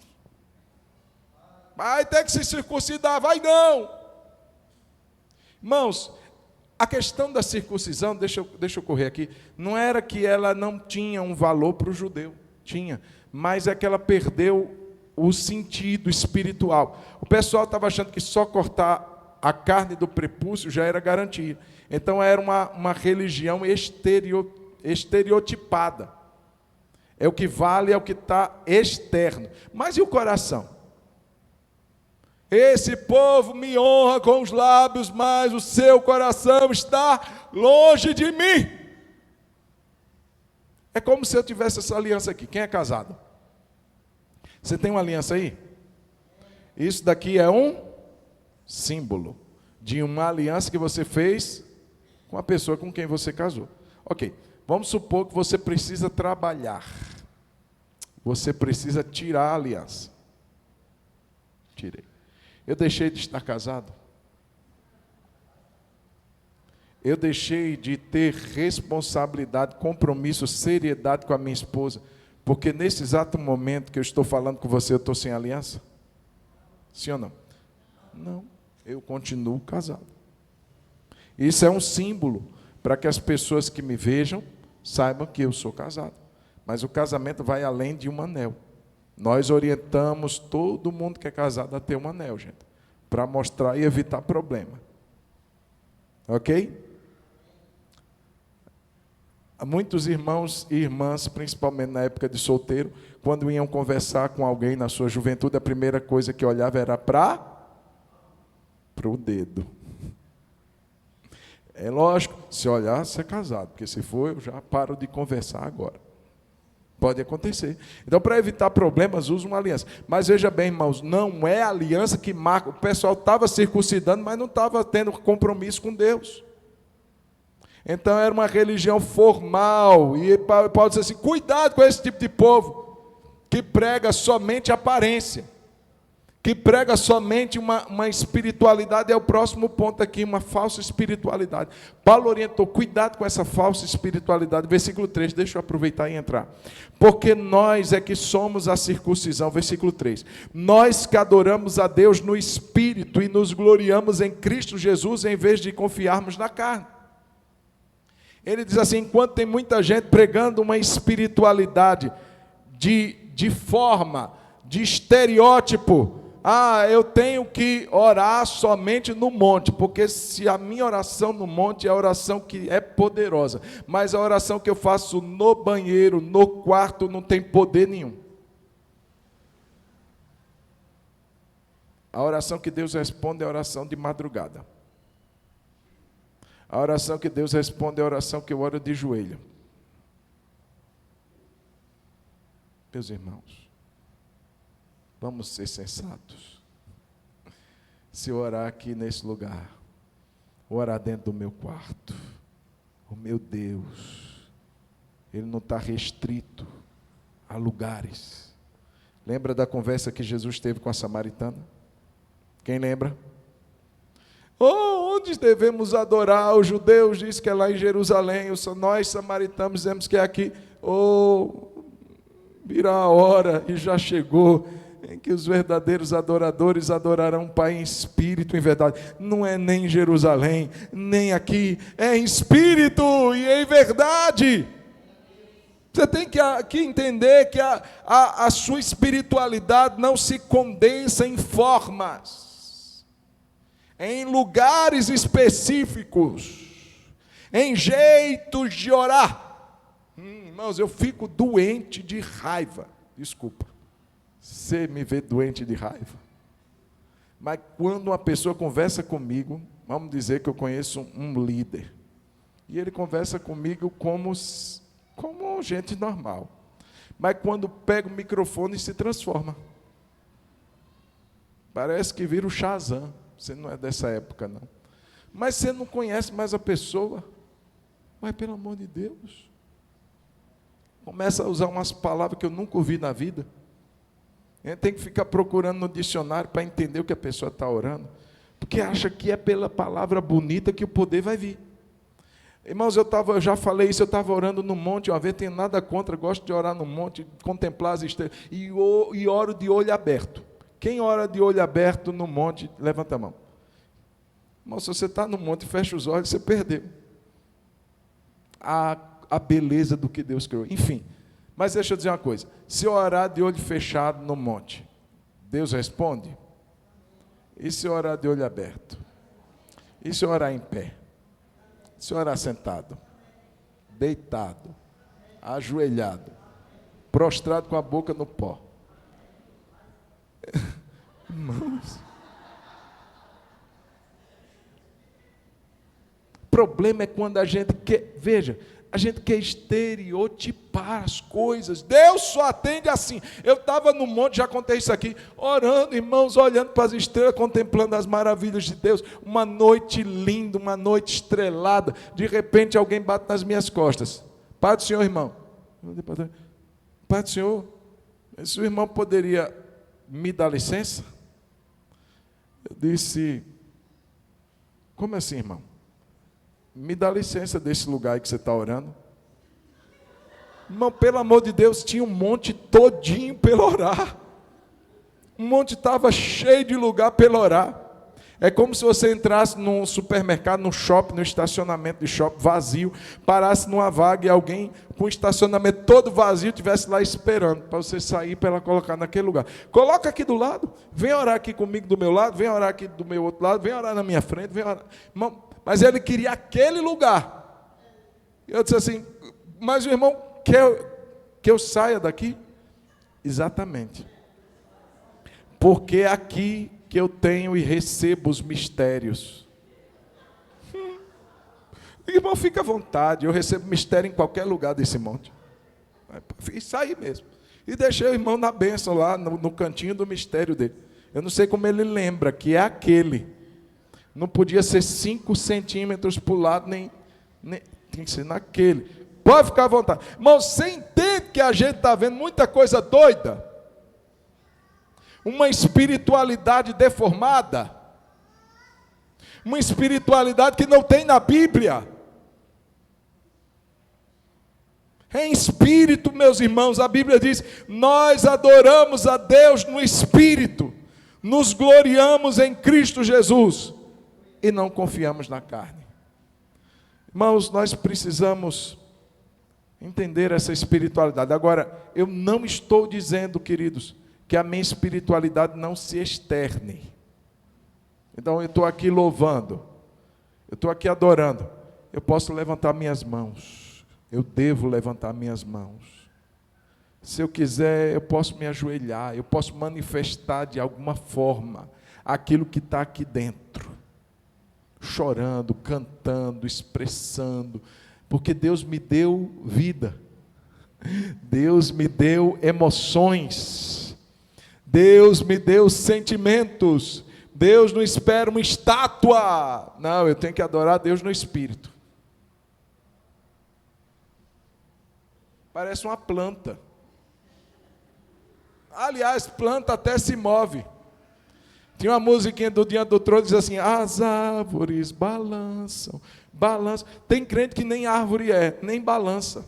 Vai ter que se circuncidar, vai não. Irmãos, a questão da circuncisão, deixa eu correr aqui, não era que ela não tinha um valor para o judeu, tinha, mas é que ela perdeu o sentido espiritual. O pessoal estava achando que só cortar a carne do prepúcio já era garantia. Então era uma religião estereotipada. É o que vale, é o que está externo. Mas e o coração? Esse povo me honra com os lábios, mas o seu coração está longe de mim. É como se eu tivesse essa aliança aqui. Quem é casado? Você tem uma aliança aí? Isso daqui é um símbolo de uma aliança que você fez com a pessoa com quem você casou. Ok, vamos supor que você precisa trabalhar. Você precisa tirar a aliança. Tirei. Eu deixei de estar casado? Eu deixei de ter responsabilidade, compromisso, seriedade com a minha esposa, porque nesse exato momento que eu estou falando com você, eu estou sem aliança? Sim ou não? Não, eu continuo casado. Isso é um símbolo para que as pessoas que me vejam saibam que eu sou casado. Mas o casamento vai além de um anel. Nós orientamos todo mundo que é casado a ter um anel, gente, para mostrar e evitar problema. Ok? Muitos irmãos e irmãs, principalmente na época de solteiro, quando iam conversar com alguém na sua juventude, a primeira coisa que olhava era para o dedo. É lógico, se olhar, você é casado, porque se for, eu já paro de conversar agora. Pode acontecer. Então, para evitar problemas, usa uma aliança. Mas veja bem, irmãos, não é a aliança que marca. O pessoal estava circuncidando, mas não estava tendo compromisso com Deus. Então era uma religião formal, e Paulo diz assim, cuidado com esse tipo de povo, que prega somente aparência, que prega somente uma espiritualidade, é o próximo ponto aqui, uma falsa espiritualidade. Paulo orientou, cuidado com essa falsa espiritualidade, versículo 3, deixa eu aproveitar e entrar, porque nós é que somos a circuncisão, versículo 3, nós que adoramos a Deus no Espírito, e nos gloriamos em Cristo Jesus, em vez de confiarmos na carne. Ele diz assim, enquanto tem muita gente pregando uma espiritualidade de forma, de estereótipo, eu tenho que orar somente no monte, porque se a minha oração no monte é a oração que é poderosa, mas a oração que eu faço no banheiro, no quarto, não tem poder nenhum. A oração que Deus responde é a oração de madrugada. A oração que Deus responde é a oração que eu oro de joelho. Meus irmãos, vamos ser sensatos. Se eu orar aqui nesse lugar, orar dentro do meu quarto, o meu Deus, Ele não está restrito a lugares. Lembra da conversa que Jesus teve com a samaritana? Quem lembra? Onde devemos adorar? Os judeus dizem que é lá em Jerusalém, nós samaritanos dizemos que é aqui. Virá a hora, e já chegou, em que os verdadeiros adoradores adorarão o Pai em espírito e em verdade. Não é nem em Jerusalém, nem aqui, é em espírito e em verdade. Você tem que entender que a sua espiritualidade não se condensa em formas, em lugares específicos, em jeitos de orar. Irmãos, eu fico doente de raiva. Desculpa, você me vê doente de raiva. Mas quando uma pessoa conversa comigo, vamos dizer que eu conheço um líder, e ele conversa comigo como como gente normal. Mas quando pega o microfone se transforma. Parece que vira o Shazam. Você não é dessa época, não. Mas você não conhece mais a pessoa. Mas, pelo amor de Deus. Começa a usar umas palavras que eu nunca ouvi na vida. A gente tem que ficar procurando no dicionário para entender o que a pessoa está orando. Porque acha que é pela palavra bonita que o poder vai vir. Irmãos, eu já falei isso, eu estava orando no monte uma vez, tenho nada contra, gosto de orar no monte, contemplar as estrelas, e oro de olho aberto. Quem ora de olho aberto no monte, levanta a mão. Irmão, se você está no monte e fecha os olhos, você perdeu a beleza do que Deus criou. Enfim, mas deixa eu dizer uma coisa, se eu orar de olho fechado no monte, Deus responde? E se eu orar de olho aberto? E se eu orar em pé? Se eu orar sentado, deitado, ajoelhado, prostrado com a boca no pó. Irmãos, o problema é quando a gente quer, veja, a gente quer estereotipar as coisas. Deus só atende assim. Eu estava no monte, já contei isso aqui, orando, irmãos, olhando para as estrelas, contemplando as maravilhas de Deus. Uma noite linda, uma noite estrelada. De repente alguém bate nas minhas costas. Pai do Senhor, irmão. Pai do Senhor, se o irmão poderia me dar licença? Eu disse, como assim, irmão? Me dá licença desse lugar aí que você está orando. Irmão, pelo amor de Deus, tinha um monte todinho para ele orar. O monte estava cheio de lugar para ele orar. É como se você entrasse num supermercado, num shopping, no estacionamento de shopping vazio, parasse numa vaga e alguém com o estacionamento todo vazio estivesse lá esperando para você sair para ela colocar naquele lugar. Coloca aqui do lado, vem orar aqui comigo do meu lado, vem orar aqui do meu outro lado, vem orar na minha frente, vem orar. Irmão, mas ele queria aquele lugar. Eu disse assim, mas o irmão quer que eu saia daqui? Exatamente. Porque é aqui que eu tenho e recebo os mistérios. Irmão, fica à vontade, eu recebo mistério em qualquer lugar desse monte. E saí mesmo. E deixei o irmão na bênção lá, no cantinho do mistério dele. Eu não sei como ele lembra que é aquele. Não podia ser 5 centímetros para o lado, nem tem que ser naquele. Pode ficar à vontade. Irmão, você entende que a gente está vendo muita coisa doida? Uma espiritualidade deformada. Uma espiritualidade que não tem na Bíblia. Em espírito, meus irmãos, a Bíblia diz, nós adoramos a Deus no espírito. Nos gloriamos em Cristo Jesus. E não confiamos na carne. Irmãos, nós precisamos entender essa espiritualidade. Agora, eu não estou dizendo, queridos, que a minha espiritualidade não se externe. Então, eu estou aqui louvando, eu estou aqui adorando, eu posso levantar minhas mãos, eu devo levantar minhas mãos. Se eu quiser, eu posso me ajoelhar, eu posso manifestar de alguma forma aquilo que está aqui dentro. Chorando, cantando, expressando, porque Deus me deu vida, Deus me deu emoções, Deus me deu sentimentos, Deus não espera uma estátua, não, eu tenho que adorar Deus no espírito. Parece uma planta, aliás, planta até se move. Tinha uma musiquinha do Diante do Trono que diz assim, as árvores balançam, balançam. Tem crente que nem árvore é, nem balança.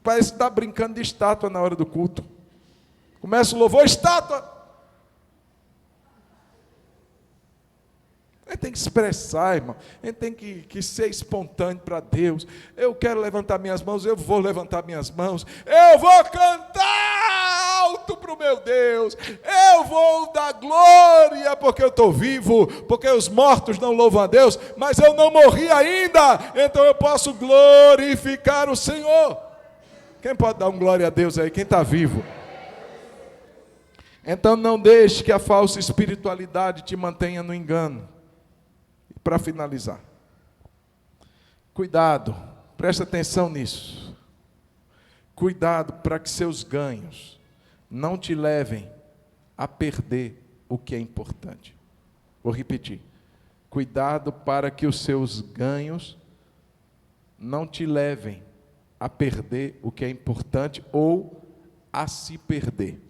Parece que está brincando de estátua na hora do culto. Começa o louvor, estátua. A gente tem que expressar, irmão. A gente tem que ser espontâneo para Deus. Eu quero levantar minhas mãos, eu vou levantar minhas mãos. Eu vou cantar alto para o meu Deus, eu vou dar glória porque eu estou vivo, porque os mortos não louvam a Deus, mas eu não morri ainda, então eu posso glorificar o Senhor. Quem pode dar um glória a Deus aí? Quem está vivo? Então não deixe que a falsa espiritualidade te mantenha no engano. E para finalizar, cuidado presta atenção nisso. Cuidado para que seus ganhos não te levem a perder o que é importante. Vou repetir. Cuidado para que os seus ganhos não te levem a perder o que é importante ou a se perder.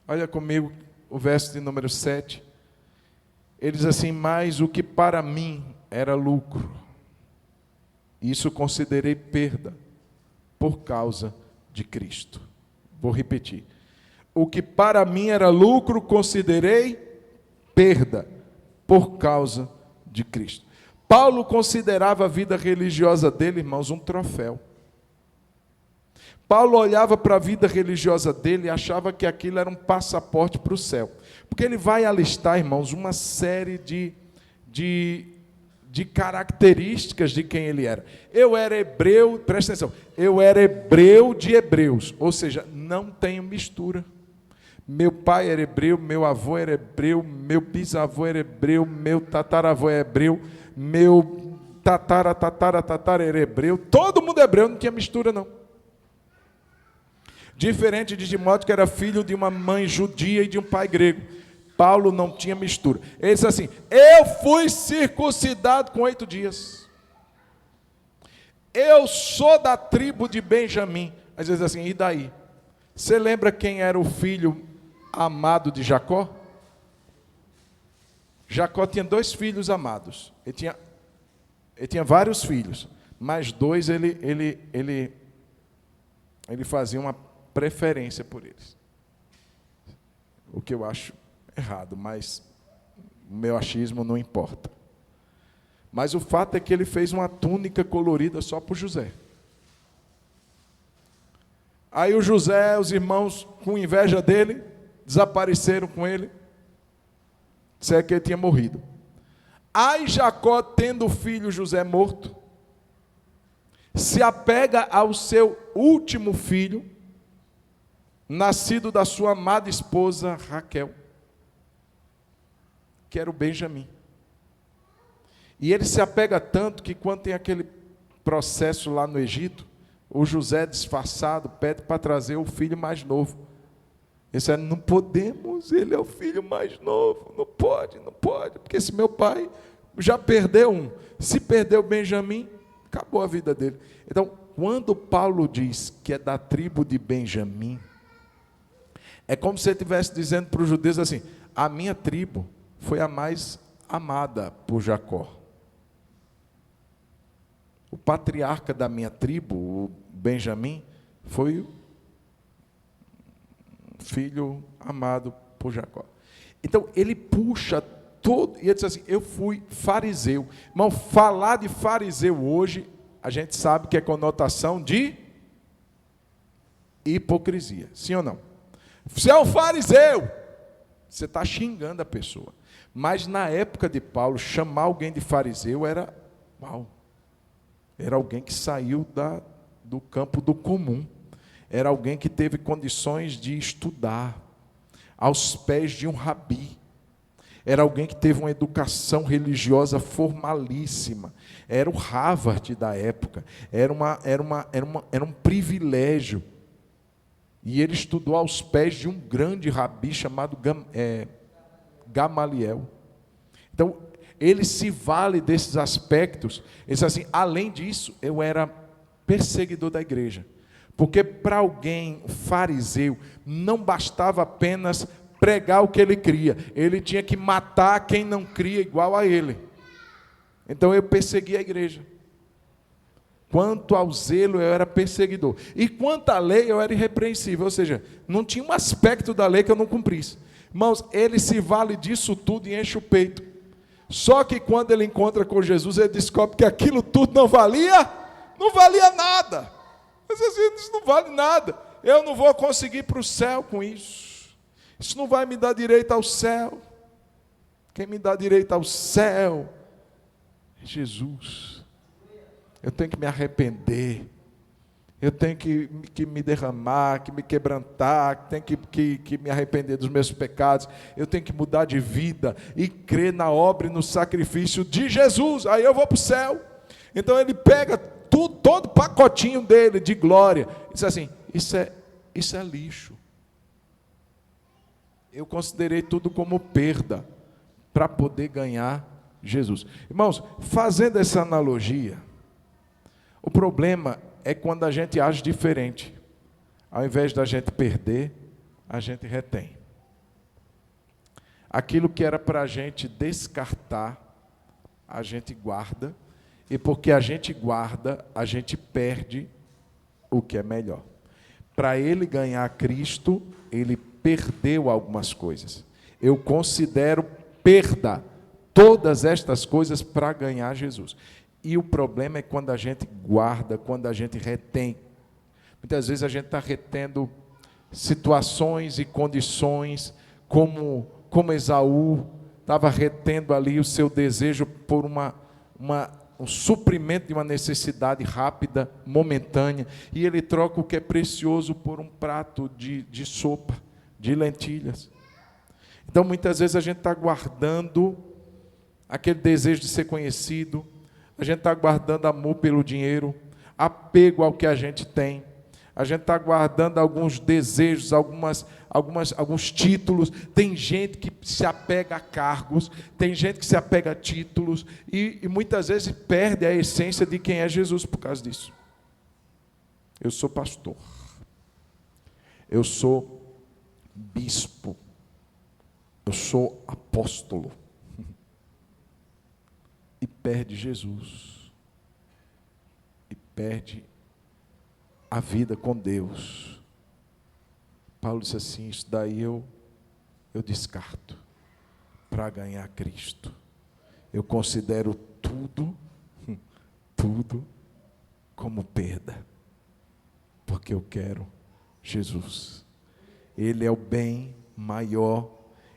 Olha comigo o verso de número 7. Ele diz assim: mas o que para mim era lucro, isso considerei perda por causa de Cristo. Vou repetir. O que para mim era lucro, considerei perda por causa de Cristo. Paulo considerava a vida religiosa dele, irmãos, um troféu. Paulo olhava para a vida religiosa dele e achava que aquilo era um passaporte para o céu. Porque ele vai alistar, irmãos, uma série de características de quem ele era. Eu era hebreu, presta atenção, eu era hebreu de hebreus, ou seja, não tenho mistura. Meu pai era hebreu, meu avô era hebreu, meu bisavô era hebreu, meu tataravô era hebreu, meu tatara era hebreu, todo mundo hebreu, não tinha mistura não. Diferente de Timóteo, que era filho de uma mãe judia e de um pai grego. Paulo não tinha mistura. Ele disse assim: eu fui circuncidado com 8 dias. Eu sou da tribo de Benjamim. Às vezes assim, e daí? Você lembra quem era o filho amado de Jacó? Jacó tinha 2 filhos amados. Ele tinha vários filhos, mas 2 ele fazia uma preferência por eles. O que eu acho errado, mas o meu achismo não importa. Mas o fato é que ele fez uma túnica colorida só para o José. Aí o José, os irmãos, com inveja dele, desapareceram com ele. Disseram que ele tinha morrido. Aí Jacó, tendo o filho José morto, se apega ao seu último filho, nascido da sua amada esposa Raquel, que era o Benjamim. E ele se apega tanto que quando tem aquele processo lá no Egito, o José, disfarçado, pede para trazer o filho mais novo. Ele disse: não podemos, ele é o filho mais novo, não pode, porque esse meu pai já perdeu um. Se perdeu o Benjamim, acabou a vida dele. Então, quando Paulo diz que é da tribo de Benjamim, é como se ele estivesse dizendo para os judeus assim: a minha tribo foi a mais amada por Jacó. O patriarca da minha tribo, o Benjamim, foi o filho amado por Jacó. Então, ele puxa todo, e ele diz assim: eu fui fariseu. Irmão, falar de fariseu hoje, a gente sabe que é conotação de hipocrisia. Sim ou não? Você é um fariseu, você está xingando a pessoa. Mas na época de Paulo, chamar alguém de fariseu era mal. Era alguém que saiu do campo do comum. Era alguém que teve condições de estudar aos pés de um rabi. Era alguém que teve uma educação religiosa formalíssima. Era o Harvard da época. Era um privilégio. E ele estudou aos pés de um grande rabi chamado Gamaliel. Então, ele se vale desses aspectos. Ele diz assim: além disso, eu era perseguidor da igreja. Porque para alguém fariseu, não bastava apenas pregar o que ele cria. Ele tinha que matar quem não cria igual a ele. Então, eu persegui a igreja. Quanto ao zelo, eu era perseguidor. E quanto à lei, eu era irrepreensível. Ou seja, não tinha um aspecto da lei que eu não cumprisse. Irmãos, ele se vale disso tudo e enche o peito. Só que quando ele encontra com Jesus, ele descobre que aquilo tudo não valia nada. Mas assim, isso não vale nada. Eu não vou conseguir ir para o céu com isso. Isso não vai me dar direito ao céu. Quem me dá direito ao céu é Jesus. Eu tenho que me arrepender. Eu tenho que me derramar, que me quebrantar, tenho que me arrepender dos meus pecados. Eu tenho que mudar de vida e crer na obra e no sacrifício de Jesus. Aí eu vou para o céu. Então ele pega tudo, todo o pacotinho dele de glória. Ele disse assim: isso é lixo. Eu considerei tudo como perda para poder ganhar Jesus. Irmãos, fazendo essa analogia, o problema é quando a gente age diferente. Ao invés da gente perder, a gente retém. Aquilo que era para a gente descartar, a gente guarda. E porque a gente guarda, a gente perde o que é melhor. Para ele ganhar Cristo, ele perdeu algumas coisas. Eu considero perda todas estas coisas para ganhar Jesus. E o problema é quando a gente guarda, quando a gente retém. Muitas vezes a gente está retendo situações e condições, como Esaú estava retendo ali o seu desejo por um suprimento de uma necessidade rápida, momentânea, e ele troca o que é precioso por um prato de sopa, de lentilhas. Então, muitas vezes a gente está guardando aquele desejo de ser conhecido, a gente está guardando amor pelo dinheiro, apego ao que a gente tem, a gente está guardando alguns desejos, alguns títulos. Tem gente que se apega a cargos, tem gente que se apega a títulos, e muitas vezes perde a essência de quem é Jesus por causa disso. Eu sou pastor, eu sou bispo, eu sou apóstolo, e perde Jesus, e perde a vida com Deus. Paulo disse assim: isso daí eu descarto para ganhar Cristo. Eu considero tudo como perda, porque eu quero Jesus. Ele é o bem maior,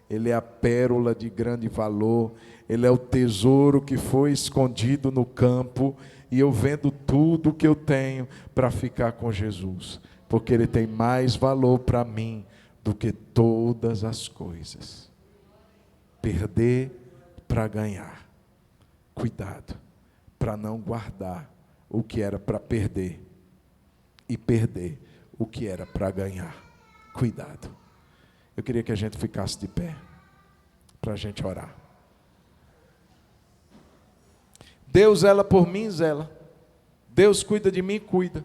Ele é a pérola de grande valor, Ele é o tesouro que foi escondido no campo, e eu vendo tudo que eu tenho para ficar com Jesus, porque Ele tem mais valor para mim do que todas as coisas. Perder para ganhar. Cuidado, para não guardar o que era para perder, e perder o que era para ganhar. Cuidado. Eu queria que a gente ficasse de pé, para a gente orar. Deus zela por mim, zela. Deus cuida de mim, cuida.